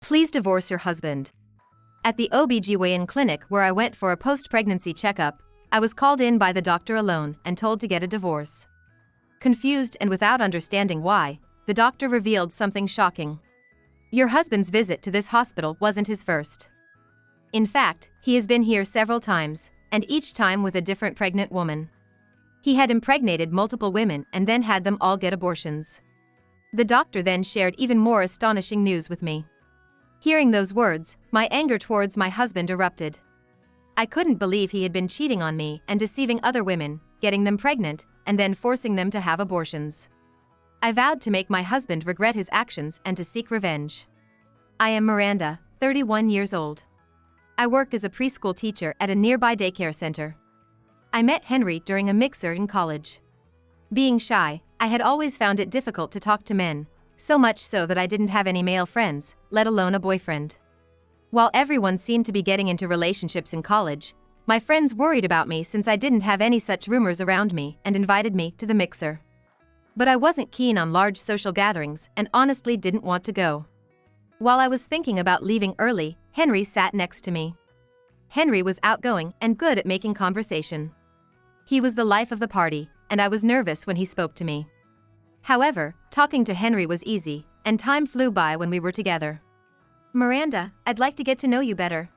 Please divorce your husband. At the OBGYN clinic where I went for a post-pregnancy checkup, I was called in by the doctor alone and told to get a divorce. Confused and without understanding why, the doctor revealed something shocking. Your husband's visit to this hospital wasn't his first. In fact, he has been here several times, and each time with a different pregnant woman. He had impregnated multiple women and then had them all get abortions. The doctor then shared even more astonishing news with me. Hearing those words, my anger towards my husband erupted. I couldn't believe he had been cheating on me and deceiving other women, getting them pregnant, and then forcing them to have abortions. I vowed to make my husband regret his actions and to seek revenge. I am Miranda, 31 years old. I work as a preschool teacher at a nearby daycare center. I met Henry during a mixer in college. Being shy, I had always found it difficult to talk to men, so much so that I didn't have any male friends, let alone a boyfriend. While everyone seemed to be getting into relationships in college, my friends worried about me since I didn't have any such rumors around me and invited me to the mixer. But I wasn't keen on large social gatherings and honestly didn't want to go. While I was thinking about leaving early, Henry sat next to me. Henry was outgoing and good at making conversation. He was the life of the party, and I was nervous when he spoke to me. However, talking to Henry was easy, and time flew by when we were together. Miranda, I'd like to get to know you better.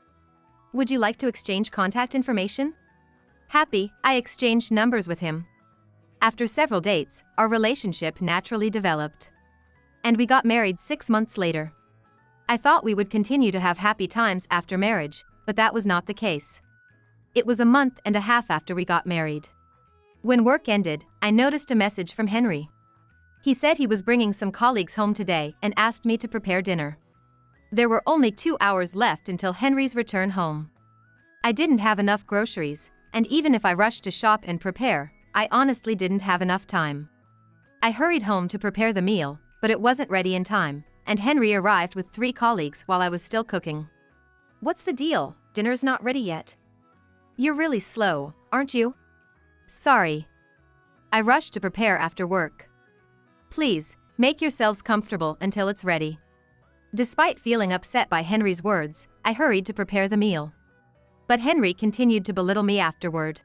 Would you like to exchange contact information? Happy, I exchanged numbers with him. After several dates, our relationship naturally developed. And we got married 6 months later. I thought we would continue to have happy times after marriage, but that was not the case. It was a month and a half after we got married. When work ended, I noticed a message from Henry. He said he was bringing some colleagues home today and asked me to prepare dinner. There were only 2 hours left until Henry's return home. I didn't have enough groceries, and even if I rushed to shop and prepare, I honestly didn't have enough time. I hurried home to prepare the meal, but it wasn't ready in time, and Henry arrived with 3 colleagues while I was still cooking. What's the deal? Dinner's not ready yet. You're really slow, aren't you? Sorry. I rushed to prepare after work. Please, make yourselves comfortable until it's ready. Despite feeling upset by Henry's words, I hurried to prepare the meal. But Henry continued to belittle me afterward.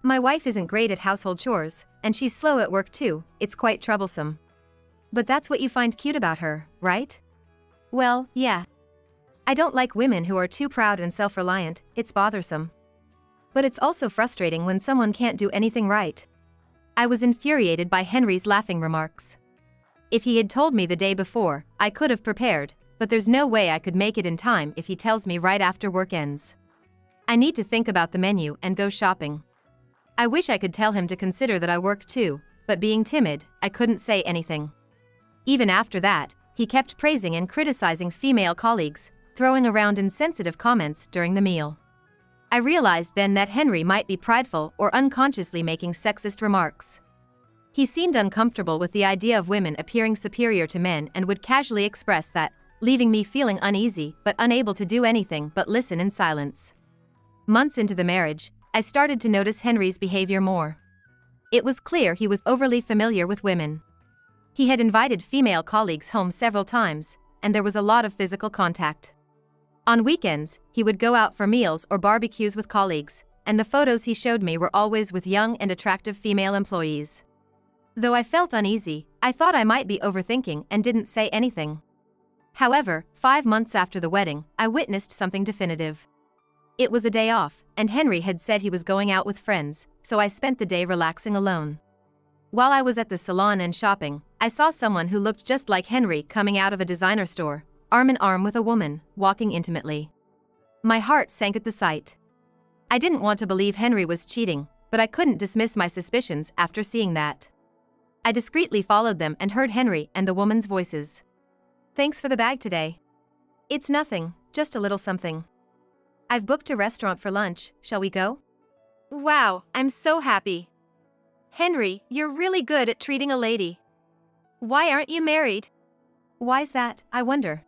My wife isn't great at household chores, and she's slow at work too, it's quite troublesome. But that's what you find cute about her, right? Well, yeah. I don't like women who are too proud and self-reliant, it's bothersome. But it's also frustrating when someone can't do anything right. I was infuriated by Henry's laughing remarks. If he had told me the day before, I could have prepared, but there's no way I could make it in time if he tells me right after work ends. I need to think about the menu and go shopping. I wish I could tell him to consider that I work too, but being timid, I couldn't say anything. Even after that, he kept praising and criticizing female colleagues, throwing around insensitive comments during the meal. I realized then that Henry might be prideful or unconsciously making sexist remarks. He seemed uncomfortable with the idea of women appearing superior to men and would casually express that, leaving me feeling uneasy but unable to do anything but listen in silence. Months into the marriage, I started to notice Henry's behavior more. It was clear he was overly familiar with women. He had invited female colleagues home several times, and there was a lot of physical contact. On weekends, he would go out for meals or barbecues with colleagues, and the photos he showed me were always with young and attractive female employees. Though I felt uneasy, I thought I might be overthinking and didn't say anything. However, 5 months after the wedding, I witnessed something definitive. It was a day off, and Henry had said he was going out with friends, so I spent the day relaxing alone. While I was at the salon and shopping, I saw someone who looked just like Henry coming out of a designer store, arm in arm with a woman, walking intimately. My heart sank at the sight. I didn't want to believe Henry was cheating, but I couldn't dismiss my suspicions after seeing that. I discreetly followed them and heard Henry and the woman's voices. Thanks for the bag today. It's nothing, just a little something. I've booked a restaurant for lunch, shall we go? Wow, I'm so happy. Henry, you're really good at treating a lady. Why aren't you married? Why's that, I wonder?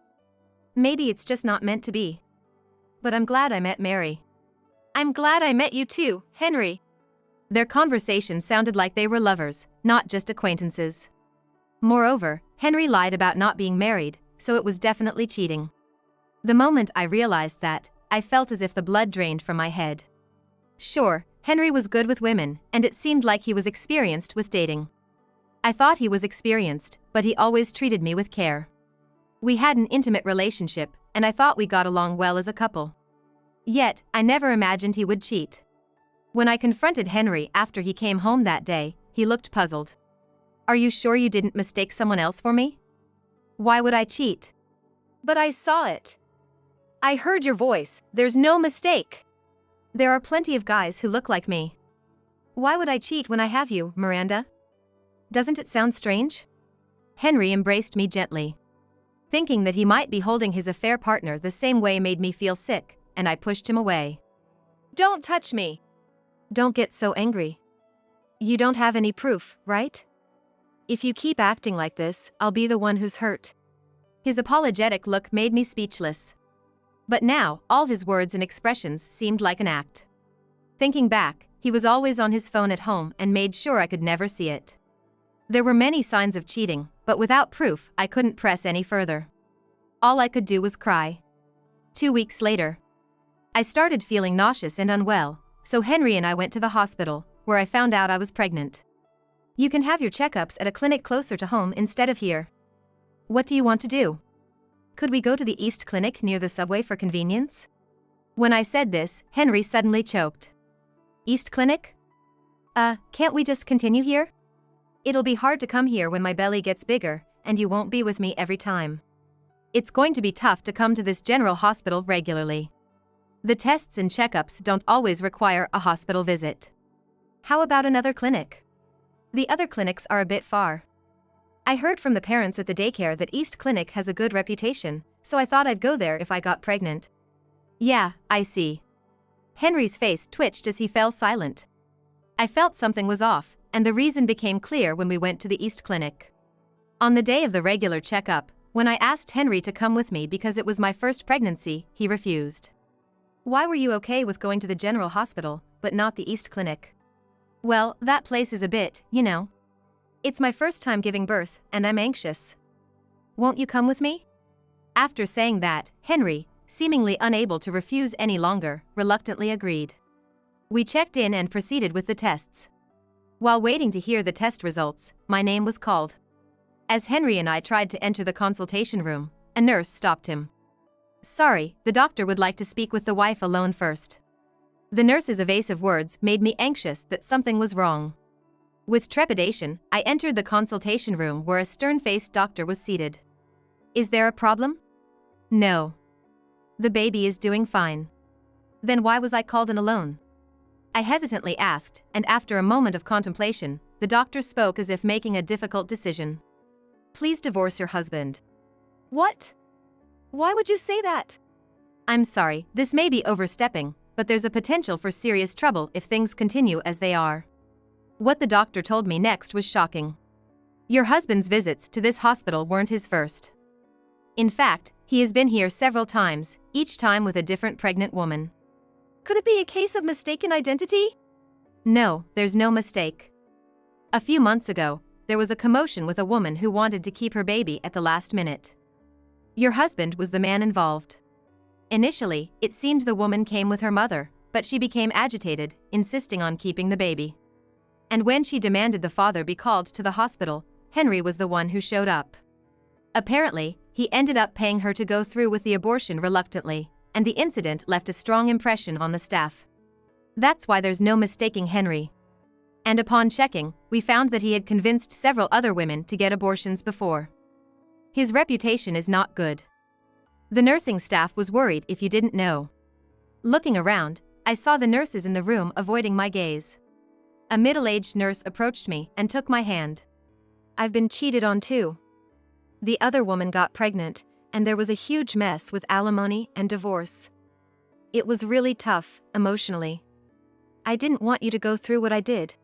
Maybe it's just not meant to be. But I'm glad I met Mary. I'm glad I met you too, Henry. Their conversation sounded like they were lovers, not just acquaintances. Moreover, Henry lied about not being married, so it was definitely cheating. The moment I realized that, I felt as if the blood drained from my head. Sure, Henry was good with women, and it seemed like he was experienced with dating. I thought he was experienced, but he always treated me with care. We had an intimate relationship, and I thought we got along well as a couple. Yet, I never imagined he would cheat. When I confronted Henry after he came home that day, he looked puzzled. "Are you sure you didn't mistake someone else for me?" "Why would I cheat?" "But I saw it. I heard your voice, there's no mistake. There are plenty of guys who look like me. Why would I cheat when I have you, Miranda? Doesn't it sound strange?" Henry embraced me gently. Thinking that he might be holding his affair partner the same way made me feel sick, and I pushed him away. "Don't touch me." "Don't get so angry. You don't have any proof, right? If you keep acting like this, I'll be the one who's hurt." His apologetic look made me speechless. But now, all his words and expressions seemed like an act. Thinking back, he was always on his phone at home and made sure I could never see it. There were many signs of cheating, but without proof, I couldn't press any further. All I could do was cry. 2 weeks later, I started feeling nauseous and unwell, so Henry and I went to the hospital, where I found out I was pregnant. "You can have your checkups at a clinic closer to home instead of here. What do you want to do? Could we go to the East Clinic near the subway for convenience?" When I said this, Henry suddenly choked. "East Clinic? Can't we just continue here? It'll be hard to come here when my belly gets bigger, and you won't be with me every time. It's going to be tough to come to this general hospital regularly. The tests and checkups don't always require a hospital visit. How about another clinic? The other clinics are a bit far. I heard from the parents at the daycare that East Clinic has a good reputation, so I thought I'd go there if I got pregnant." "Yeah, I see." Henry's face twitched as he fell silent. I felt something was off, and the reason became clear when we went to the East Clinic. On the day of the regular checkup, when I asked Henry to come with me because it was my first pregnancy, he refused. "Why were you okay with going to the general hospital, but not the East Clinic?" "Well, that place is a bit, you know. It's my first time giving birth, and I'm anxious." "Won't you come with me?" After saying that, Henry, seemingly unable to refuse any longer, reluctantly agreed. We checked in and proceeded with the tests. While waiting to hear the test results, my name was called. As Henry and I tried to enter the consultation room, a nurse stopped him. "Sorry, the doctor would like to speak with the wife alone first." The nurse's evasive words made me anxious that something was wrong. With trepidation, I entered the consultation room where a stern-faced doctor was seated. "Is there a problem?" "No. The baby is doing fine." "Then why was I called in alone?" I hesitantly asked, and after a moment of contemplation, the doctor spoke as if making a difficult decision. "Please divorce your husband." "What? Why would you say that?" "I'm sorry, this may be overstepping, but there's a potential for serious trouble if things continue as they are." What the doctor told me next was shocking. "Your husband's visits to this hospital weren't his first. In fact, he has been here several times, each time with a different pregnant woman." "Could it be a case of mistaken identity?" "No, there's no mistake. A few months ago, there was a commotion with a woman who wanted to keep her baby at the last minute. Your husband was the man involved. Initially, it seemed the woman came with her mother, but she became agitated, insisting on keeping the baby. And when she demanded the father be called to the hospital, Henry was the one who showed up. Apparently, he ended up paying her to go through with the abortion reluctantly, and the incident left a strong impression on the staff. That's why there's no mistaking Henry. And upon checking, we found that he had convinced several other women to get abortions before. His reputation is not good. The nursing staff was worried if you didn't know." Looking around, I saw the nurses in the room avoiding my gaze. A middle-aged nurse approached me and took my hand. "I've been cheated on too. The other woman got pregnant, and there was a huge mess with alimony and divorce. It was really tough, emotionally. I didn't want you to go through what I did."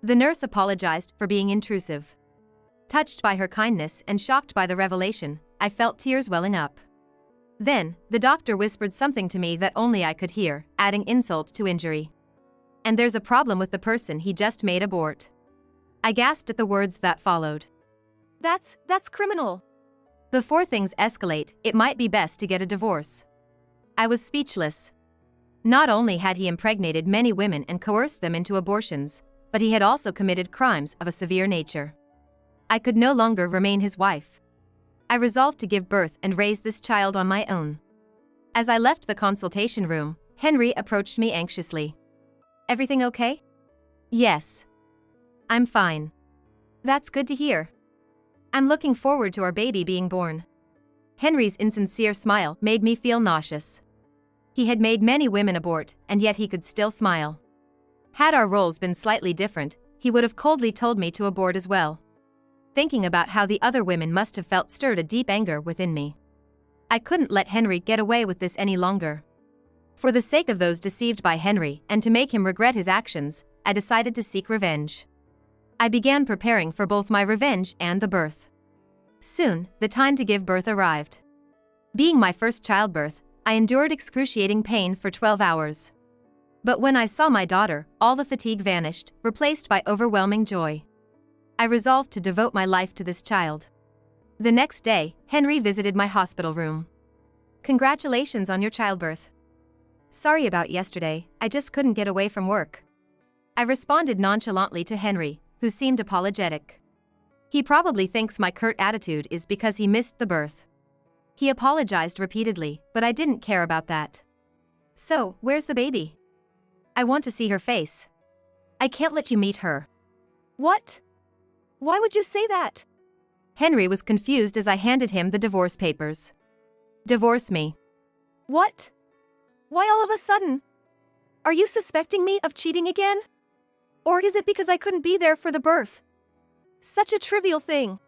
The nurse apologized for being intrusive. Touched by her kindness and shocked by the revelation, I felt tears welling up. Then, the doctor whispered something to me that only I could hear, adding insult to injury. "And there's a problem with the person he just made abort." I gasped at the words that followed. That's criminal." Before things escalate, it might be best to get a divorce. I was speechless. Not only had he impregnated many women and coerced them into abortions, but he had also committed crimes of a severe nature. I could no longer remain his wife. I resolved to give birth and raise this child on my own. As I left the consultation room, Henry approached me anxiously. "Everything okay?" "Yes. I'm fine." "That's good to hear. I'm looking forward to our baby being born." Henry's insincere smile made me feel nauseous. He had made many women abort, and yet he could still smile. Had our roles been slightly different, he would have coldly told me to abort as well. Thinking about how the other women must have felt stirred a deep anger within me. I couldn't let Henry get away with this any longer. For the sake of those deceived by Henry and to make him regret his actions, I decided to seek revenge. I began preparing for both my revenge and the birth. Soon, the time to give birth arrived. Being my first childbirth, I endured excruciating pain for 12 hours. But when I saw my daughter, all the fatigue vanished, replaced by overwhelming joy. I resolved to devote my life to this child. The next day, Henry visited my hospital room. "Congratulations on your childbirth. Sorry about yesterday, I just couldn't get away from work." I responded nonchalantly to Henry, who seemed apologetic. He probably thinks my curt attitude is because he missed the birth. He apologized repeatedly, but I didn't care about that. "So, where's the baby? I want to see her face." "I can't let you meet her." "What? Why would you say that?" Henry was confused as I handed him the divorce papers. "Divorce me." "What? Why all of a sudden? Are you suspecting me of cheating again? Or is it because I couldn't be there for the birth? Such a trivial thing."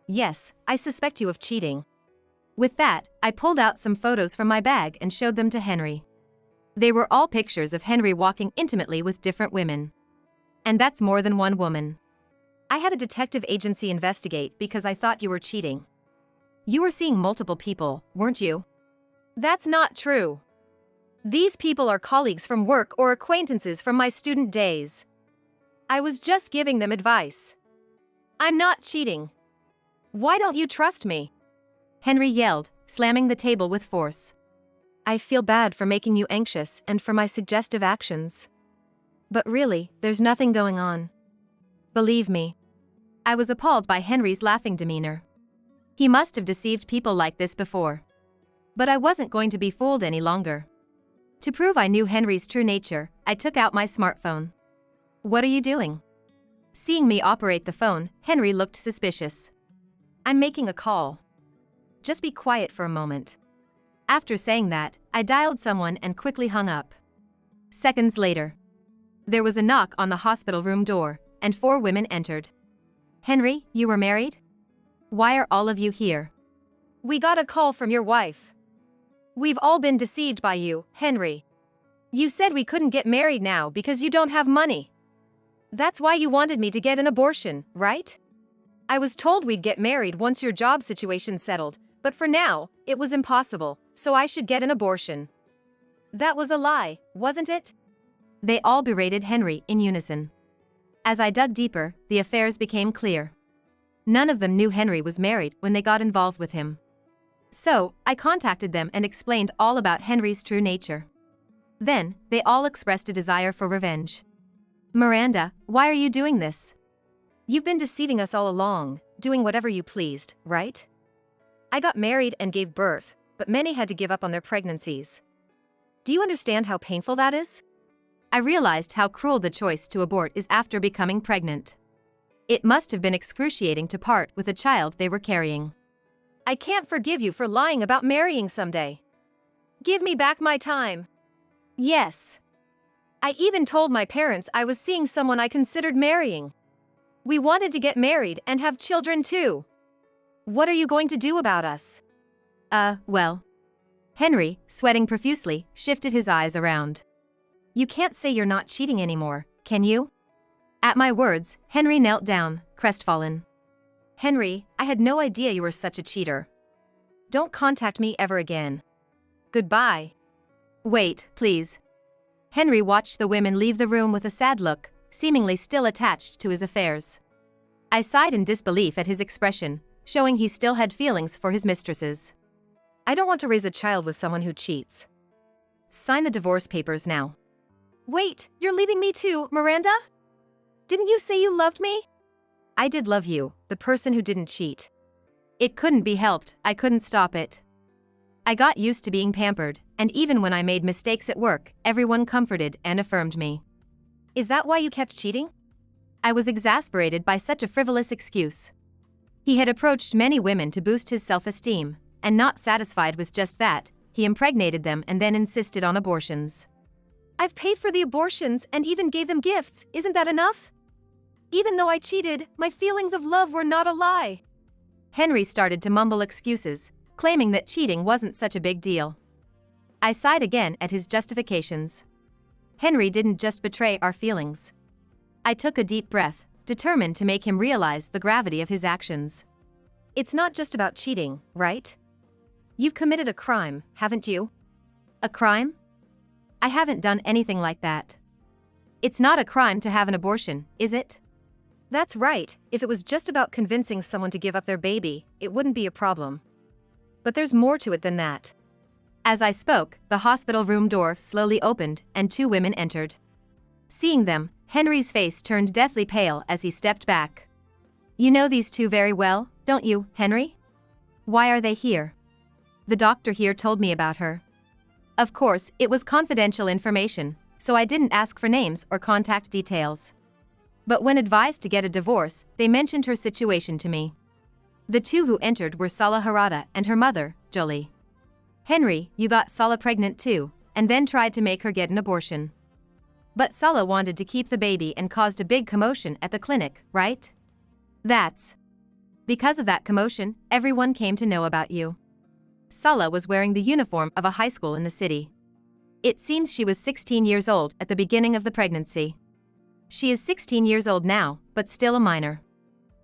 "Yes, I suspect you of cheating." With that, I pulled out some photos from my bag and showed them to Henry. They were all pictures of Henry walking intimately with different women. And that's more than one woman. "I had a detective agency investigate because I thought you were cheating." "You were seeing multiple people, weren't you?" "That's not true. These people are colleagues from work or acquaintances from my student days. I was just giving them advice. I'm not cheating. Why don't you trust me?" Henry yelled, slamming the table with force. "I feel bad for making you anxious and for my suggestive actions. But really, there's nothing going on. Believe me." I was appalled by Henry's laughing demeanor. He must have deceived people like this before. But I wasn't going to be fooled any longer. To prove I knew Henry's true nature, I took out my smartphone. "What are you doing?" Seeing me operate the phone, Henry looked suspicious. "I'm making a call. Just be quiet for a moment." After saying that, I dialed someone and quickly hung up. Seconds later, there was a knock on the hospital room door, and 4 women entered. "Henry, you were married? Why are all of you here?" "We got a call from your wife. We've all been deceived by you, Henry. You said we couldn't get married now because you don't have money. That's why you wanted me to get an abortion, right? I was told we'd get married once your job situation settled, but for now, it was impossible, so I should get an abortion. That was a lie, wasn't it?" They all berated Henry in unison. As I dug deeper, the affairs became clear. None of them knew Henry was married when they got involved with him. So, I contacted them and explained all about Henry's true nature. Then, they all expressed a desire for revenge. "Miranda, why are you doing this? You've been deceiving us all along, doing whatever you pleased, right? I got married and gave birth, but many had to give up on their pregnancies. Do you understand how painful that is?" I realized how cruel the choice to abort is after becoming pregnant. It must have been excruciating to part with a child they were carrying. "I can't forgive you for lying about marrying someday. Give me back my time." "Yes. I even told my parents I was seeing someone I considered marrying. We wanted to get married and have children too. What are you going to do about us?" Well. Henry, sweating profusely, shifted his eyes around. "You can't say you're not cheating anymore, can you?" At my words, Henry knelt down, crestfallen. "Henry, I had no idea you were such a cheater. Don't contact me ever again. Goodbye." "Wait, please." Henry watched the women leave the room with a sad look, seemingly still attached to his affairs. I sighed in disbelief at his expression, showing he still had feelings for his mistresses. I don't want to raise a child with someone who cheats. Sign the divorce papers now. Wait, you're leaving me too, Miranda? Didn't you say you loved me? I did love you, the person who didn't cheat. It couldn't be helped, I couldn't stop it. I got used to being pampered, and even when I made mistakes at work, everyone comforted and affirmed me. Is that why you kept cheating? I was exasperated by such a frivolous excuse. He had approached many women to boost his self-esteem, and not satisfied with just that, he impregnated them and then insisted on abortions. I've paid for the abortions and even gave them gifts, isn't that enough? Even though I cheated, my feelings of love were not a lie. Henry started to mumble excuses, claiming that cheating wasn't such a big deal. I sighed again at his justifications. Henry didn't just betray our feelings. I took a deep breath, determined to make him realize the gravity of his actions. It's not just about cheating, right? You've committed a crime, haven't you? A crime? I haven't done anything like that. It's not a crime to have an abortion, is it? That's right, if it was just about convincing someone to give up their baby, it wouldn't be a problem. But there's more to it than that. As I spoke, the hospital room door slowly opened and 2 women entered. Seeing them, Henry's face turned deathly pale as he stepped back. You know these 2 very well, don't you, Henry? Why are they here? The doctor here told me about her. Of course, it was confidential information, so I didn't ask for names or contact details. But when advised to get a divorce, they mentioned her situation to me. The 2 who entered were Sala Harada and her mother, Jolie. Henry, you got Sala pregnant too, and then tried to make her get an abortion. But Sala wanted to keep the baby and caused a big commotion at the clinic, right? Because of that commotion, everyone came to know about you. Sala was wearing the uniform of a high school in the city. It seems she was 16 years old at the beginning of the pregnancy. She is 16 years old now, but still a minor.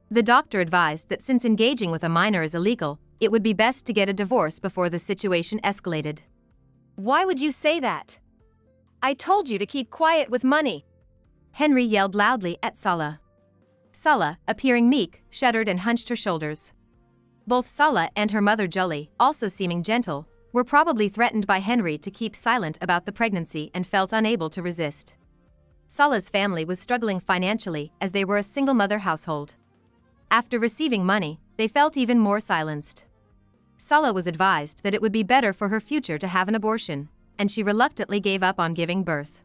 The doctor advised that since engaging with a minor is illegal, it would be best to get a divorce before the situation escalated. Why would you say that? I told you to keep quiet with money. Henry yelled loudly at Sala. Sala, appearing meek, shuddered and hunched her shoulders. Both Sala and her mother Jolie, also seeming gentle, were probably threatened by Henry to keep silent about the pregnancy and felt unable to resist. Sala's family was struggling financially as they were a single-mother household. After receiving money, they felt even more silenced. Sala was advised that it would be better for her future to have an abortion, and she reluctantly gave up on giving birth.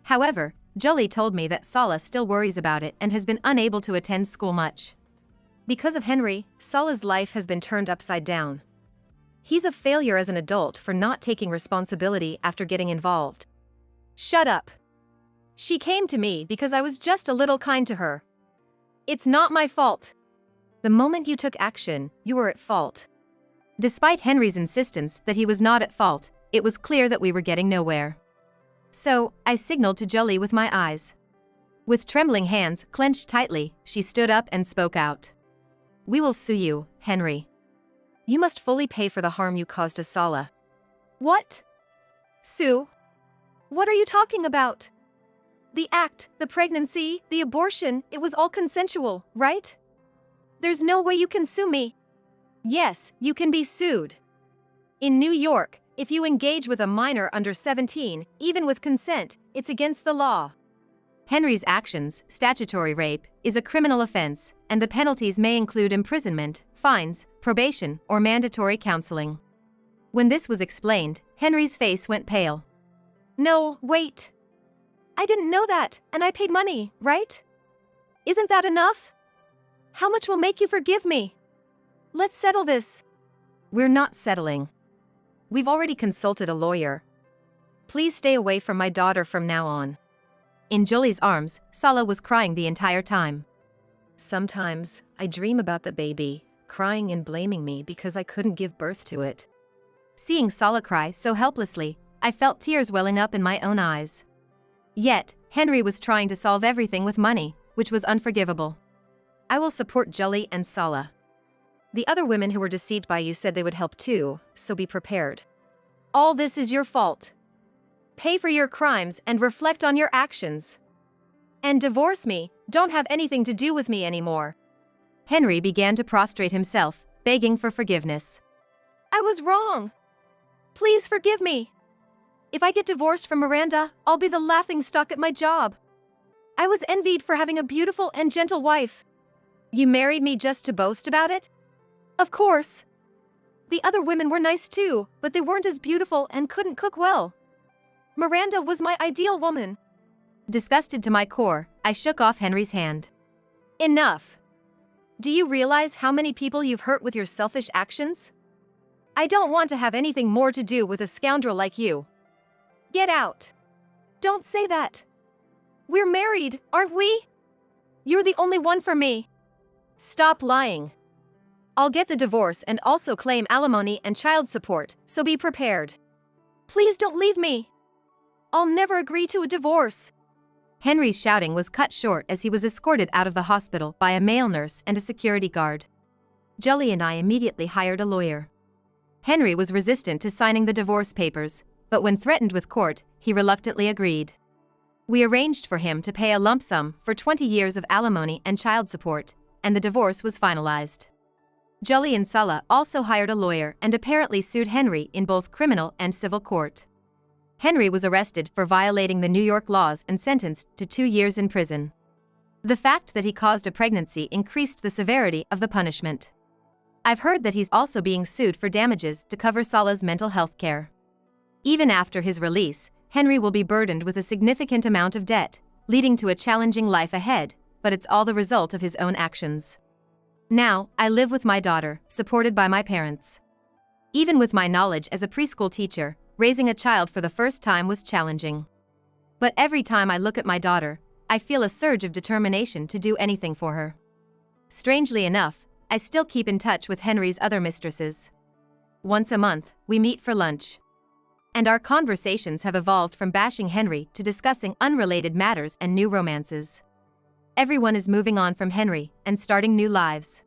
However, Jolie told me that Sala still worries about it and has been unable to attend school much. Because of Henry, Sala's life has been turned upside down. He's a failure as an adult for not taking responsibility after getting involved. Shut up. She came to me because I was just a little kind to her. It's not my fault. The moment you took action, you were at fault. Despite Henry's insistence that he was not at fault, it was clear that we were getting nowhere. So, I signaled to Jolie with my eyes. With trembling hands clenched tightly, she stood up and spoke out. We will sue you, Henry. You must fully pay for the harm you caused to Sala. What? Sue? What are you talking about? The act, the pregnancy, the abortion, it was all consensual, right? There's no way you can sue me. Yes, you can be sued. In New York, if you engage with a minor under 17, even with consent, it's against the law. Henry's actions, statutory rape, is a criminal offense, and the penalties may include imprisonment, fines, probation, or mandatory counseling. When this was explained, Henry's face went pale. No, wait. I didn't know that, and I paid money, right? Isn't that enough? How much will make you forgive me? Let's settle this. We're not settling. We've already consulted a lawyer. Please stay away from my daughter from now on. In Jolie's arms, Sala was crying the entire time. Sometimes, I dream about the baby, crying and blaming me because I couldn't give birth to it. Seeing Sala cry so helplessly, I felt tears welling up in my own eyes. Yet, Henry was trying to solve everything with money, which was unforgivable. I will support Jolie and Sala. The other women who were deceived by you said they would help too, so be prepared. All this is your fault. Pay for your crimes and reflect on your actions. And divorce me, don't have anything to do with me anymore. Henry began to prostrate himself, begging for forgiveness. I was wrong. Please forgive me. If I get divorced from Miranda, I'll be the laughingstock at my job. I was envied for having a beautiful and gentle wife. You married me just to boast about it? Of course. The other women were nice too, but they weren't as beautiful and couldn't cook well. Miranda was my ideal woman. Disgusted to my core, I shook off Henry's hand. Enough. Do you realize how many people you've hurt with your selfish actions? I don't want to have anything more to do with a scoundrel like you. Get out. Don't say that. We're married, aren't we? You're the only one for me. Stop lying. I'll get the divorce and also claim alimony and child support, so be prepared. Please don't leave me. I'll never agree to a divorce. Henry's shouting was cut short as he was escorted out of the hospital by a male nurse and a security guard. Julie and I immediately hired a lawyer. Henry was resistant to signing the divorce papers, but when threatened with court, he reluctantly agreed. We arranged for him to pay a lump sum for 20 years of alimony and child support, and the divorce was finalized. Julie and Sala also hired a lawyer and apparently sued Henry in both criminal and civil court. Henry was arrested for violating the New York laws and sentenced to 2 years in prison. The fact that he caused a pregnancy increased the severity of the punishment. I've heard that he's also being sued for damages to cover Sala's mental health care. Even after his release, Henry will be burdened with a significant amount of debt, leading to a challenging life ahead, but it's all the result of his own actions. Now, I live with my daughter, supported by my parents. Even with my knowledge as a preschool teacher, raising a child for the first time was challenging. But every time I look at my daughter, I feel a surge of determination to do anything for her. Strangely enough, I still keep in touch with Henry's other mistresses. Once a month, we meet for lunch. And our conversations have evolved from bashing Henry to discussing unrelated matters and new romances. Everyone is moving on from Henry and starting new lives.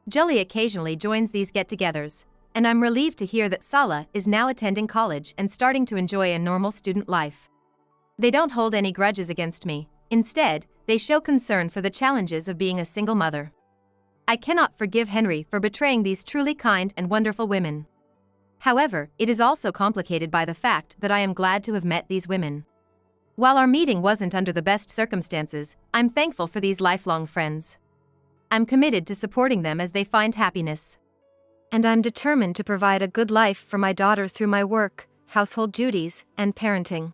Julie occasionally joins these get-togethers, and I'm relieved to hear that Sala is now attending college and starting to enjoy a normal student life. They don't hold any grudges against me. Instead, they show concern for the challenges of being a single mother. I cannot forgive Henry for betraying these truly kind and wonderful women. However, it is also complicated by the fact that I am glad to have met these women. While our meeting wasn't under the best circumstances, I'm thankful for these lifelong friends. I'm committed to supporting them as they find happiness. And I'm determined to provide a good life for my daughter through my work, household duties, and parenting.